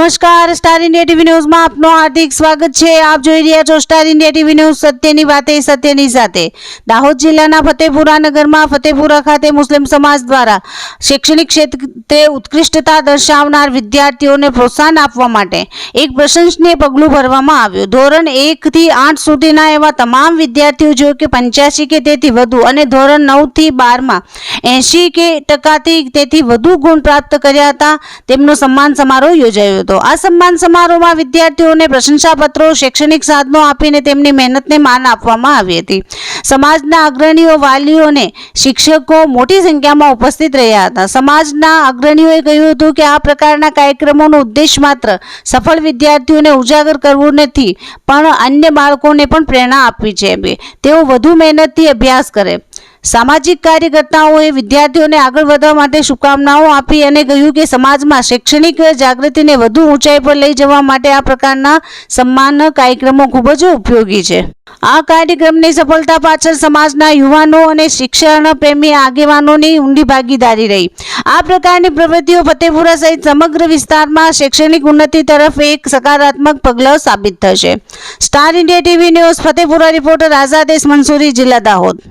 નમસ્કાર, star India TV ન્યૂઝમાં આપનું હાર્દિક સ્વાગત છે। આપ જોઈ રહ્યા છો સ્ટાર ઇન્ડિયા ટીવી ન્યૂઝ, સત્યની વાતે સત્યની સાથે। દાહોદ જિલ્લાના ફતેપુરા નગરમાં ફતેપુરા ખાતે મુસ્લિમ સમાજ દ્વારા શૈક્ષણિક ક્ષેત્રે ઉત્કૃષ્ટતા દર્શાવનાર વિદ્યાર્થીઓને પ્રોત્સાહન આપવા માટે એક પ્રશંસનીય પગલું ભરવામાં આવ્યું। ધોરણ 1 થી 8 સુધીના એવા તમામ વિદ્યાર્થીઓ જો કે 85 કે તેથી વધુ અને ધોરણ 9 થી 12 માં 80% તેથી વધુ ગુણ પ્રાપ્ત કર્યા હતા, તેમનો સન્માન સમારોહ યોજાયો હતો। આ સન્માન સમારોહમાં વિદ્યાર્થીઓને પ્રશંસાપત્રો, શૈક્ષણિક સાધનો આપીને તેમની મહેનતને માન આપવામાં આવી હતી। સમાજના અગ્રણીઓ, વાલીઓ અને શિક્ષકો મોટી સંખ્યામાં ઉપસ્થિત રહ્યા હતા। સમાજના અગ્રણીઓએ કહ્યું હતું કે આ પ્રકારના કાર્યક્રમોનો ઉદ્દેશ માત્ર સફળ વિદ્યાર્થીઓને ઉજાગર કરવું નથી, પણ અન્ય બાળકોને પણ પ્રેરણા આપવી છે, તેઓ વધુ મહેનતથી અભ્યાસ કરે। સામાજિક કાર્યકર્તાઓએ વિદ્યાર્થીઓને આગળ વધવા માટે શુભકામનાઓ આપી અને કહ્યું કે સમાજમાં શૈક્ષણિક જાગૃતિને વધુ ઊંચાઈ પર લઈ જવા માટે આ પ્રકારના સન્માન કાર્યક્રમો ખૂબ જ ઉપયોગી છે। આ કાર્યક્રમની સફળતા પાછળ સમાજના યુવાનો અને શિક્ષણ પ્રેમી આગેવાનોની ઊંડી ભાગીદારી રહી। આ પ્રકારની પ્રવૃત્તિઓ ફતેપુરા સહિત સમગ્ર વિસ્તારમાં શૈક્ષણિક ઉન્નતિ તરફ એક સકારાત્મક પગલું સાબિત થશે। Star India TV news Fatepura reporter Azad Mansuri, જિલ્લા દાહોદ।